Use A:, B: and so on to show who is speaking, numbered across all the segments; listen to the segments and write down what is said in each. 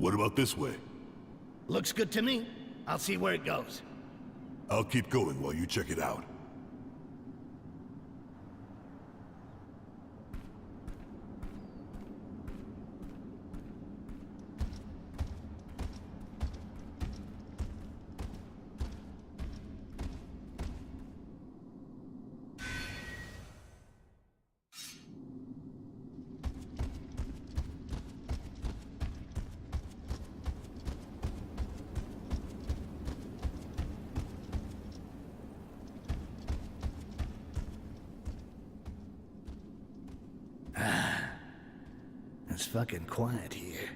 A: What about this way?
B: Looks good to me. I'll see where it goes.
A: I'll keep going while you check it out.
B: It's fucking quiet here.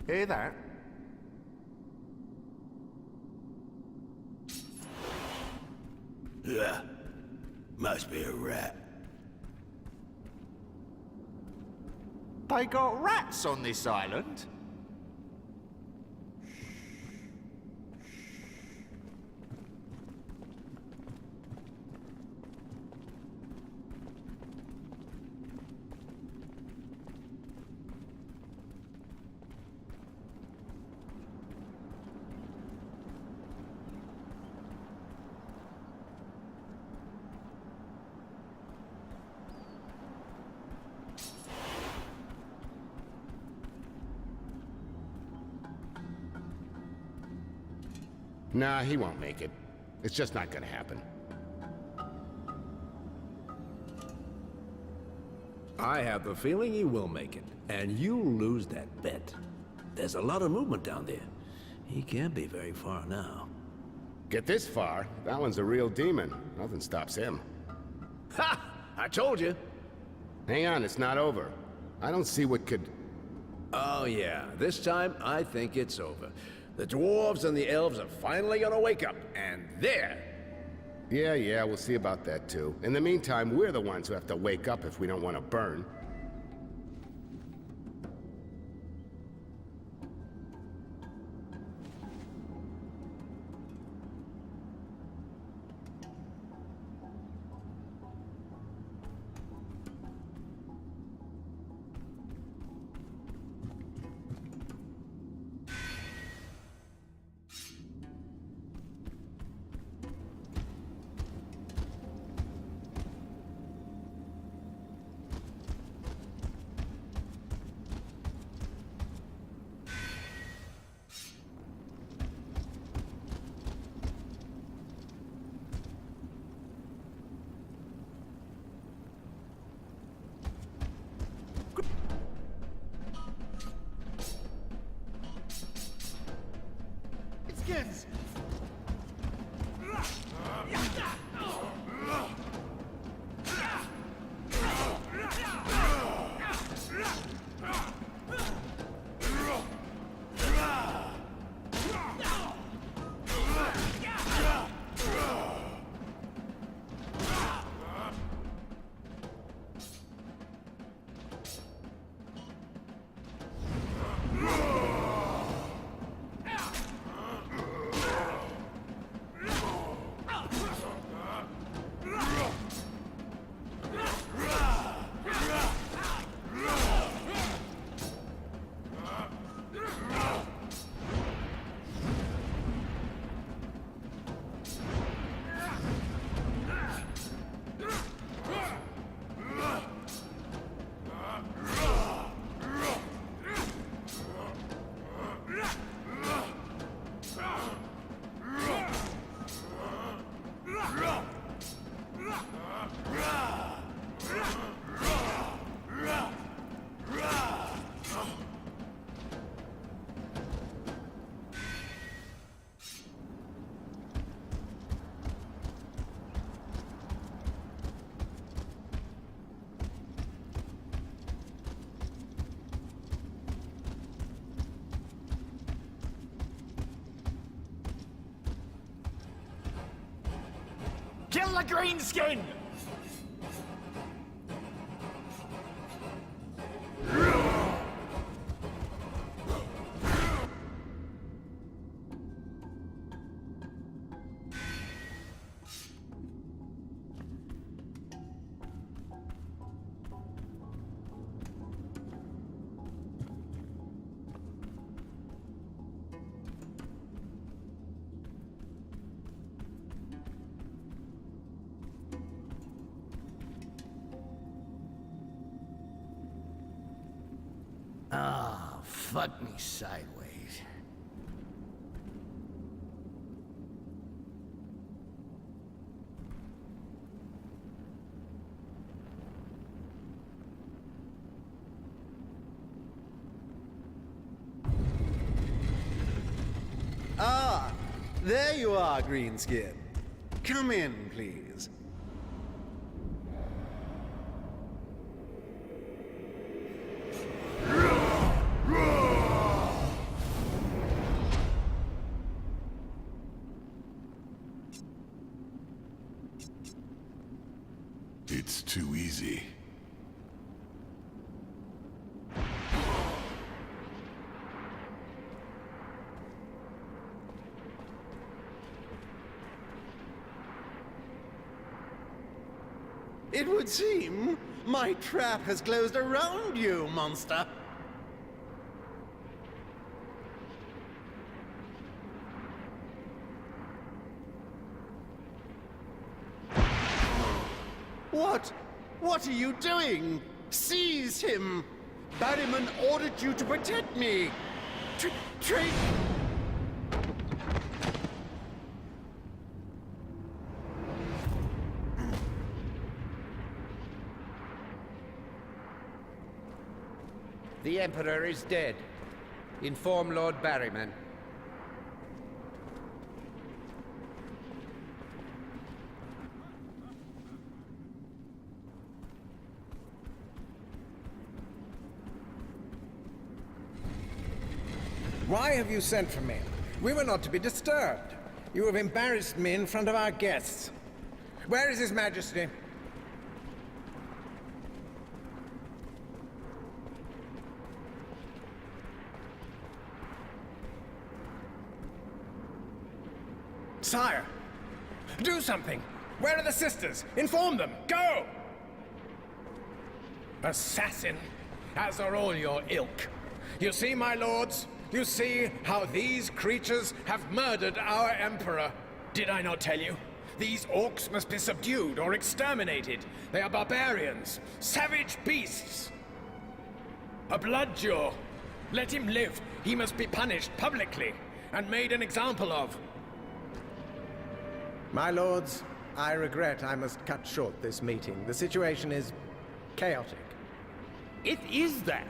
C: Hey there.
B: Yeah, must be a rat.
C: They got rats on this island?
D: Nah, he won't make it. It's just not gonna happen.
E: I have the feeling he will make it, and you'll lose that bet. There's a lot of movement down there. He can't be very far now.
D: Get this far, that one's a real demon. Nothing stops him.
E: Ha! I told you!
D: Hang on, it's not over. I don't see what could...
E: Oh yeah, this time I think it's over. The dwarves and the elves are finally gonna wake up, and there!
D: Yeah, we'll see about that too. In the meantime, we're the ones who have to wake up if we don't want to burn.
B: Skins! Kill the greenskin! Fuck me sideways.
F: Ah, there you are, Greenskin. Come in, please.
A: It's too easy.
F: It would seem my trap has closed around you, monster. What? What are you doing? Seize him! Barryman ordered you to protect me! Trade...
G: The Emperor is dead. Inform Lord Barryman.
H: Why have you sent for me? We were not to be disturbed. You have embarrassed me in front of our guests. Where is His Majesty? Sire! Do something! Where are the sisters? Inform them! Go! Assassin! As are all your ilk. You see, my lords? You see how these creatures have murdered our Emperor. Did I not tell you? These orcs must be subdued or exterminated. They are barbarians, savage beasts. A bloodjaw. Let him live. He must be punished publicly and made an example of. My lords, I regret I must cut short this meeting. The situation is chaotic.
I: It is that.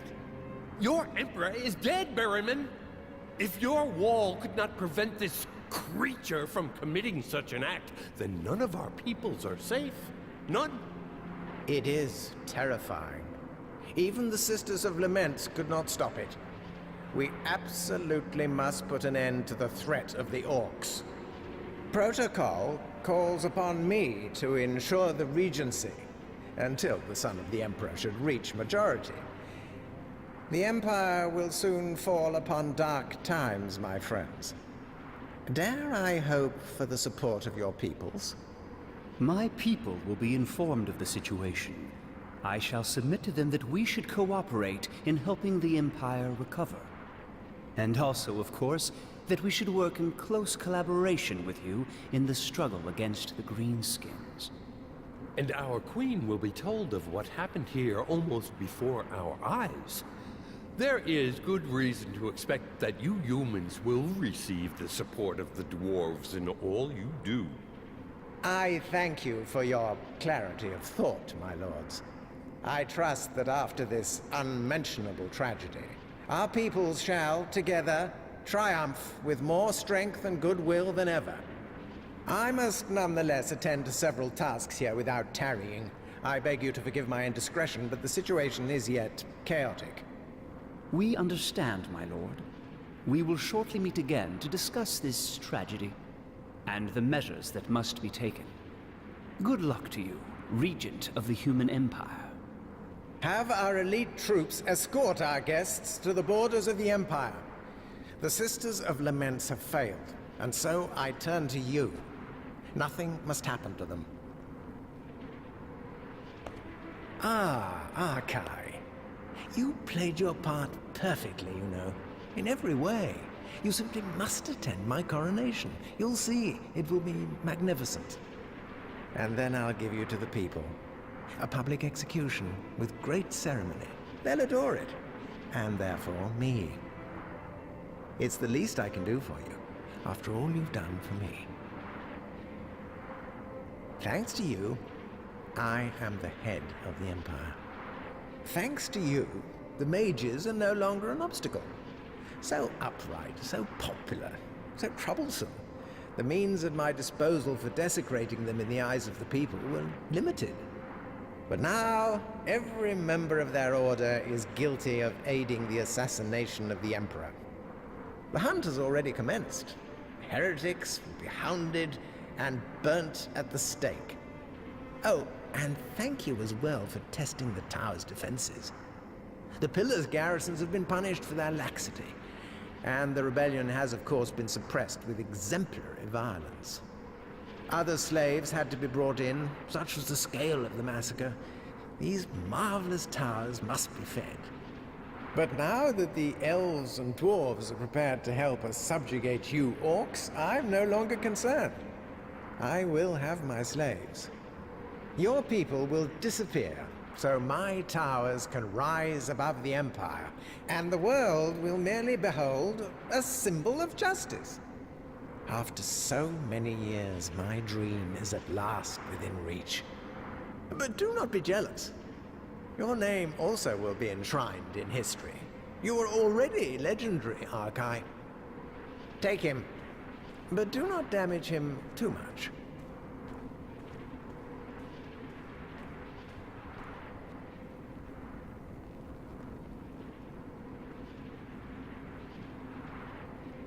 I: Your Emperor is dead, Barryman. If your wall could not prevent this creature from committing such an act, then none of our peoples are safe. None.
H: It is terrifying. Even the Sisters of Lament could not stop it. We absolutely must put an end to the threat of the orcs. Protocol calls upon me to ensure the regency until the son of the Emperor should reach majority. The Empire will soon fall upon dark times, my friends. Dare I hope for the support of your peoples?
J: My people will be informed of the situation. I shall submit to them that we should cooperate in helping the Empire recover. And also, of course, that we should work in close collaboration with you in the struggle against the Greenskins.
I: And our queen will be told of what happened here almost before our eyes. There is good reason to expect that you humans will receive the support of the dwarves in all you do.
H: I thank you for your clarity of thought, my lords. I trust that after this unmentionable tragedy, our peoples shall, together, triumph with more strength and goodwill than ever. I must nonetheless attend to several tasks here without tarrying. I beg you to forgive my indiscretion, but the situation is yet chaotic.
J: We understand, my lord. We will shortly meet again to discuss this tragedy and the measures that must be taken. Good luck to you, Regent of the Human Empire.
H: Have our elite troops escort our guests to the borders of the Empire. The Sisters of Laments have failed, and so I turn to you. Nothing must happen to them. Arkai. You played your part perfectly, you know. In every way. You simply must attend my coronation. You'll see, it will be magnificent. And then I'll give you to the people. A public execution with great ceremony. They'll adore it. And therefore me. It's the least I can do for you, after all you've done for me. Thanks to you, I am the head of the Empire. Thanks to you, the mages are no longer an obstacle. So upright, so popular, so troublesome. The means at my disposal for desecrating them in the eyes of the people were limited. But now, every member of their order is guilty of aiding the assassination of the Emperor. The hunt has already commenced. Heretics will be hounded and burnt at the stake. Oh, and thank you as well for testing the tower's defenses. The Pillar's garrisons have been punished for their laxity, and the rebellion has, of course, been suppressed with exemplary violence. Other slaves had to be brought in, such was the scale of the massacre. These marvelous towers must be fed. But now that the elves and dwarves are prepared to help us subjugate you orcs, I'm no longer concerned. I will have my slaves. Your people will disappear, so my towers can rise above the Empire, and the world will merely behold a symbol of justice. After so many years, my dream is at last within reach. But do not be jealous. Your name also will be enshrined in history. You are already legendary, Archai. Take him, but do not damage him too much.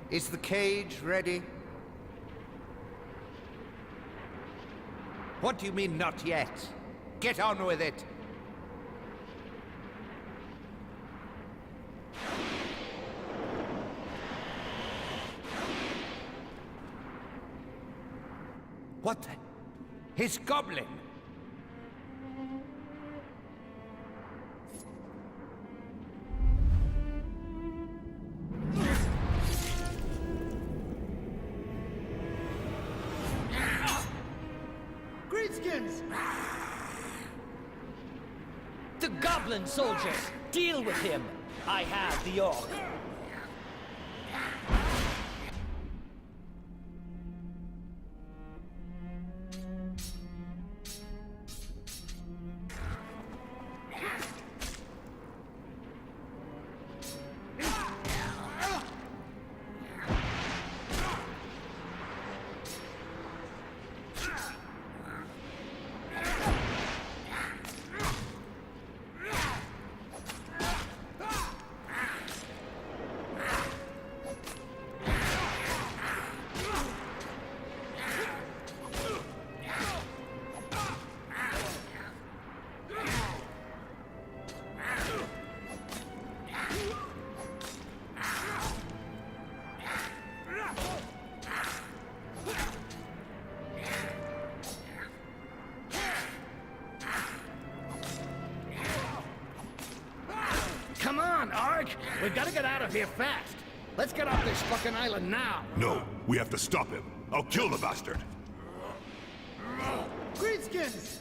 C: Is the cage ready?
G: What do you mean, not yet? Get on with it! What the? His goblin!
B: Greenskins!
K: The goblin soldier! Deal with him! I have the orc.
B: Come on, Ark! We gotta get out of here fast. Let's get off this fucking island now.
A: No, we have to stop him. I'll kill the bastard.
B: Greenskins!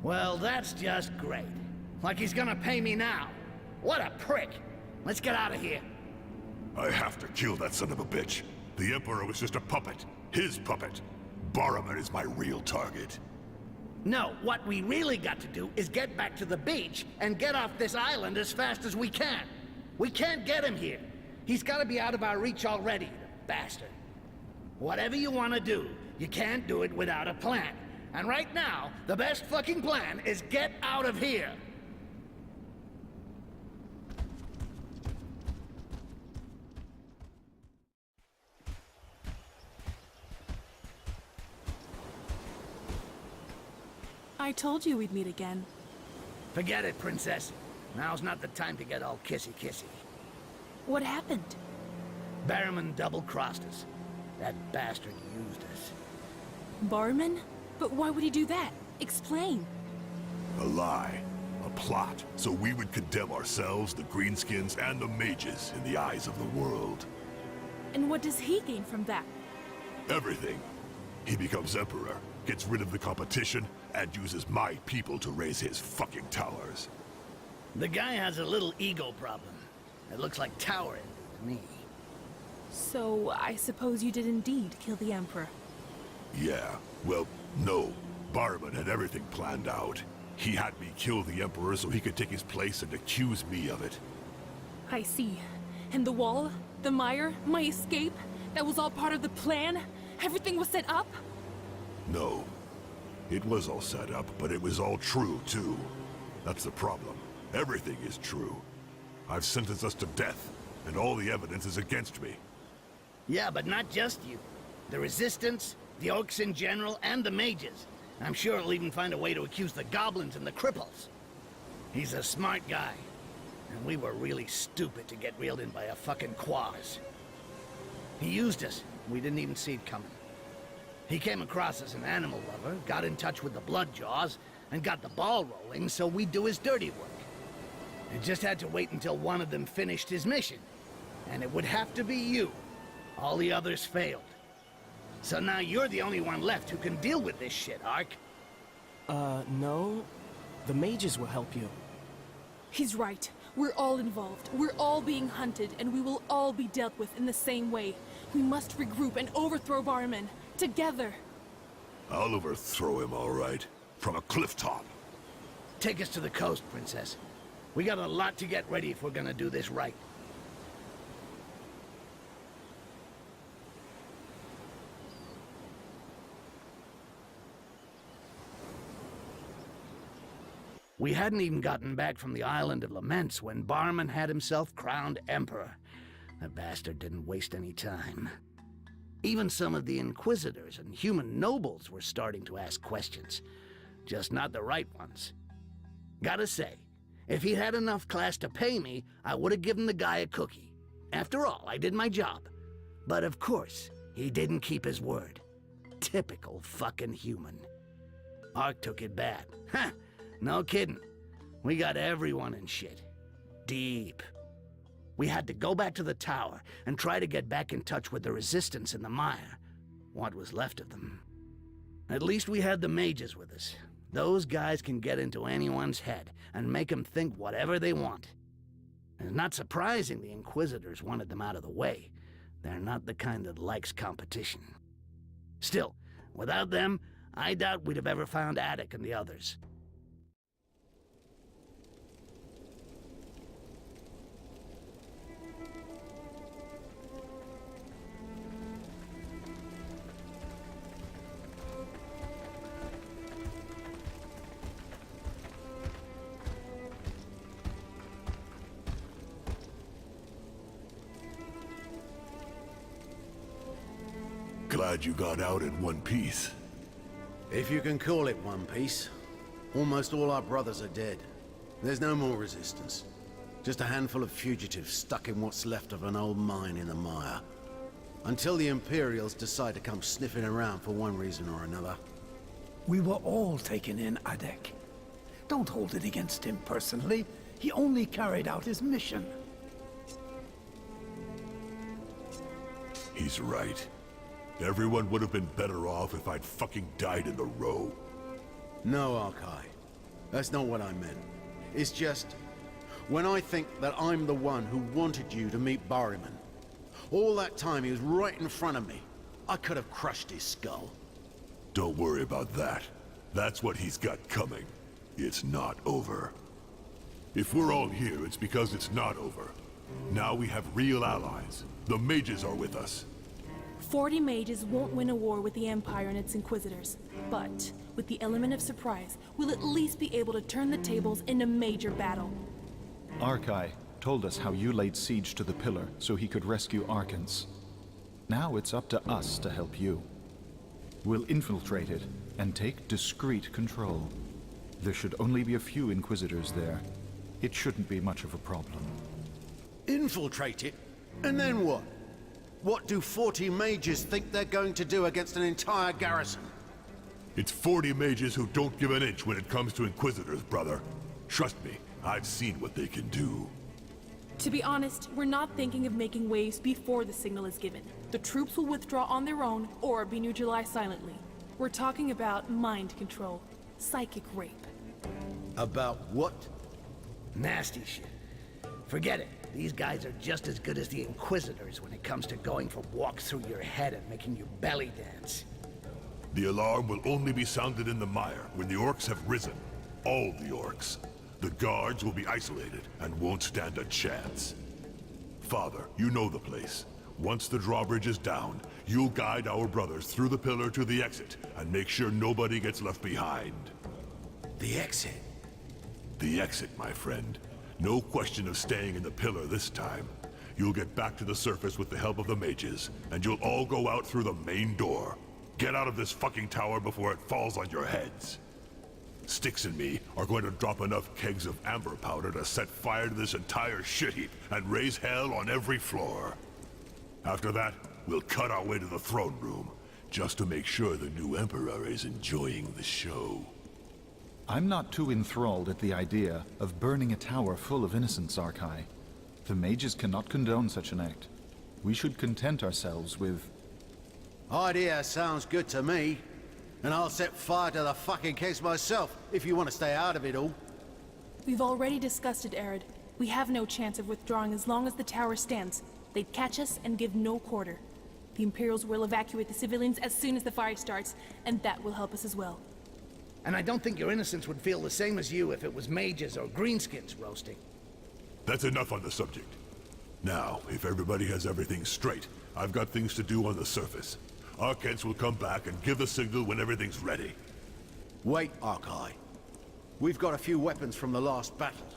B: Well, that's just great. Like he's gonna pay me now. What a prick! Let's get out of here.
A: I have to kill that son of a bitch. The Emperor was just a puppet. His puppet. Barman is my real target.
B: No, what we really got to do is get back to the beach and get off this island as fast as we can. We can't get him here. He's gotta be out of our reach already, the bastard. Whatever you want to do, you can't do it without a plan. And right now, the best fucking plan is get out of here.
L: I told you we'd meet again.
B: Forget it, Princess. Now's not the time to get all kissy-kissy.
L: What happened?
B: Barrowman double-crossed us. That bastard used us.
L: Barman? But why would he do that? Explain.
A: A lie. A plot. So we would condemn ourselves, the Greenskins, and the mages in the eyes of the world.
L: And what does he gain from that?
A: Everything. He becomes Emperor, gets rid of the competition, and uses my people to raise his fucking towers.
B: The guy has a little ego problem. It looks like tower envy to me.
L: So, I suppose you did indeed kill the Emperor.
A: Yeah, well, no. Barman had everything planned out. He had me kill the Emperor so he could take his place and accuse me of it.
L: I see. And the wall, the mire, my escape, that was all part of the plan? Everything was set up?
A: No. It was all set up, but it was all true, too. That's the problem. Everything is true. I've sentenced us to death, and all the evidence is against me.
B: Yeah, but not just you. The Resistance, the Orcs in general, and the mages. I'm sure he'll even find a way to accuse the goblins and the cripples. He's a smart guy. And we were really stupid to get reeled in by a fucking quaz. He used us. We didn't even see it coming. He came across as an animal lover, got in touch with the Bloodjaws, and got the ball rolling so we'd do his dirty work. It just had to wait until one of them finished his mission. And it would have to be you. All the others failed. So now you're the only one left who can deal with this shit, Ark.
M: No. The mages will help you.
L: He's right. We're all involved. We're all being hunted, and we will all be dealt with in the same way. We must regroup and overthrow Barman. Together.
A: I'll overthrow him, all right. From a cliff top.
B: Take us to the coast, Princess. We got a lot to get ready if we're gonna do this right. We hadn't even gotten back from the island of Laments when Barman had himself crowned Emperor. The bastard didn't waste any time. Even some of the Inquisitors and human nobles were starting to ask questions. Just not the right ones. Gotta say, if he had enough class to pay me, I would have given the guy a cookie. After all, I did my job. But of course, he didn't keep his word. Typical fucking human. Ark took it bad. Ha! No kidding. We got everyone in shit. Deep. We had to go back to the tower and try to get back in touch with the Resistance in the mire. What was left of them. At least we had the mages with us. Those guys can get into anyone's head and make them think whatever they want. It's not surprising the Inquisitors wanted them out of the way. They're not the kind that likes competition. Still, without them, I doubt we'd have ever found Attic and the others.
A: Glad you got out in one piece.
F: If you can call it one piece. Almost all our brothers are dead. There's no more resistance. Just a handful of fugitives stuck in what's left of an old mine in the mire. Until the Imperials decide to come sniffing around for one reason or another.
N: We were all taken in, Adek. Don't hold it against him personally. He only carried out his mission.
A: He's right. Everyone would have been better off if I'd fucking died in the row.
F: No, Arkai. That's not what I meant. It's just, when I think that I'm the one who wanted you to meet Barryman, all that time he was right in front of me. I could have crushed his skull.
A: Don't worry about that. That's what he's got coming. It's not over. If we're all here, it's because it's not over. Now we have real allies. The mages are with us.
L: 40 mages won't win a war with the Empire and its Inquisitors, but with the element of surprise, we'll at least be able to turn the tables in a major battle.
O: Arkai told us how you laid siege to the pillar so he could rescue Arkans. Now it's up to us to help you. We'll infiltrate it and take discreet control. There should only be a few Inquisitors there. It shouldn't be much of a problem.
F: Infiltrate it? And then what? What do 40 mages think they're going to do against an entire garrison?
A: It's 40 mages who don't give an inch when it comes to Inquisitors, brother. Trust me, I've seen what they can do.
L: To be honest, we're not thinking of making waves before the signal is given. The troops will withdraw on their own or be neutralized silently. We're talking about mind control, psychic rape.
F: About what?
B: Nasty shit. Forget it. These guys are just as good as the Inquisitors when it comes to going for walks through your head and making you belly dance.
A: The alarm will only be sounded in the mire when the orcs have risen. All the orcs. The guards will be isolated and won't stand a chance. Father, you know the place. Once the drawbridge is down, you'll guide our brothers through the pillar to the exit and make sure nobody gets left behind.
F: The exit?
A: The exit, my friend. No question of staying in the pillar this time. You'll get back to the surface with the help of the mages, and you'll all go out through the main door. Get out of this fucking tower before it falls on your heads. Styx and me are going to drop enough kegs of amber powder to set fire to this entire shit heap and raise hell on every floor. After that, we'll cut our way to the throne room, just to make sure the new Emperor is enjoying the show.
O: I'm not too enthralled at the idea of burning a tower full of innocents, Arkai. The mages cannot condone such an act. We should content ourselves with...
F: Idea sounds good to me. And I'll set fire to the fucking case myself, if you want to stay out of it all.
L: We've already discussed it, Arid. We have no chance of withdrawing as long as the tower stands. They'd catch us and give no quarter. The Imperials will evacuate the civilians as soon as the fire starts, and that will help us as well.
B: And I don't think your innocents would feel the same as you if it was mages or greenskins roasting.
A: That's enough on the subject. Now, if everybody has everything straight, I've got things to do on the surface. Arkans will come back and give the signal when everything's ready.
F: Wait, Arkai. We've got a few weapons from the last battle.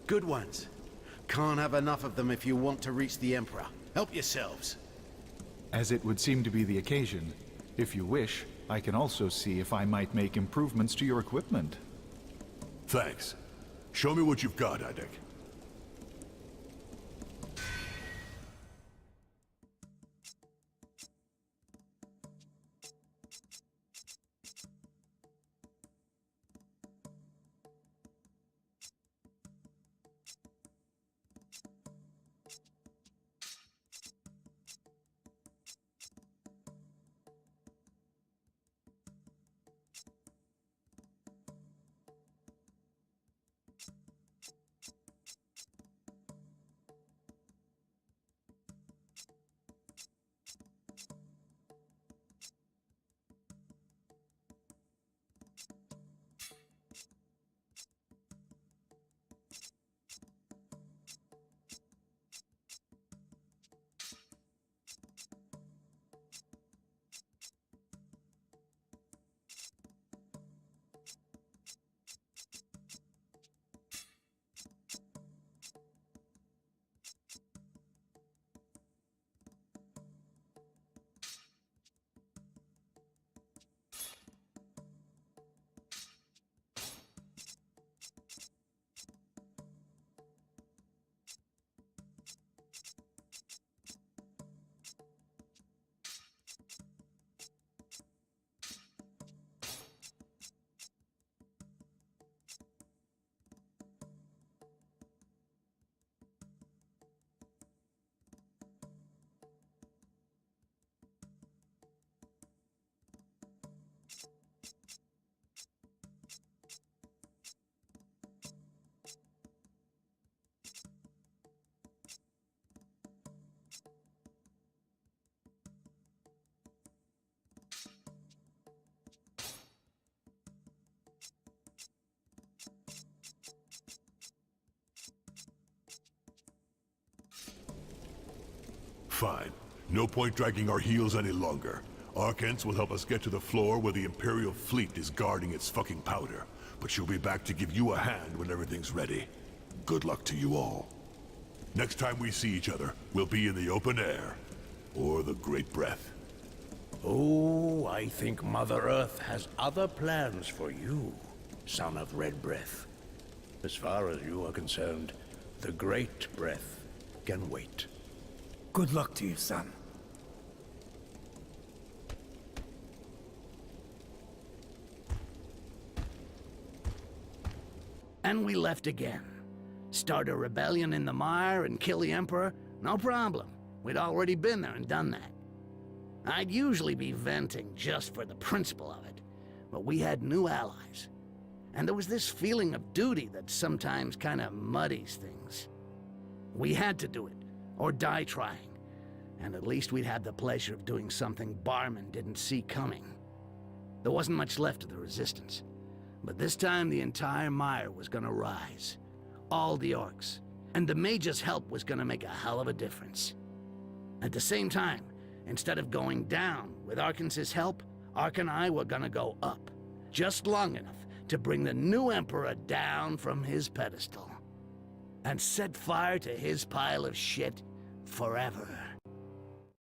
F: Good ones. Can't have enough of them if you want to reach the Emperor. Help yourselves.
O: As it would seem to be the occasion, if you wish, I can also see if I might make improvements to your equipment.
A: Thanks. Show me what you've got, Adek. Fine. No point dragging our heels any longer. Arcans will help us get to the floor where the Imperial fleet is guarding its fucking powder. But she'll be back to give you a hand when everything's ready. Good luck to you all. Next time we see each other, we'll be in the open air. Or the Great Breath.
B: Oh, I think Mother Earth has other plans for you, son of Red Breath. As far as you are concerned, the Great Breath can wait.
N: Good luck to you, son.
B: And we left again. Start a rebellion in the mire and kill the Emperor? No problem. We'd already been there and done that. I'd usually be venting just for the principle of it, but we had new allies. And there was this feeling of duty that sometimes kind of muddies things. We had to do it, or die trying. And at least we'd have the pleasure of doing something Barman didn't see coming. There wasn't much left of the Resistance. But this time the entire mire was gonna rise. All the Orcs. And the Mage's help was gonna make a hell of a difference. At the same time, instead of going down, with Arkansas' help, Ark and I were gonna go up. Just long enough to bring the new Emperor down from his pedestal. And set fire to his pile of shit forever.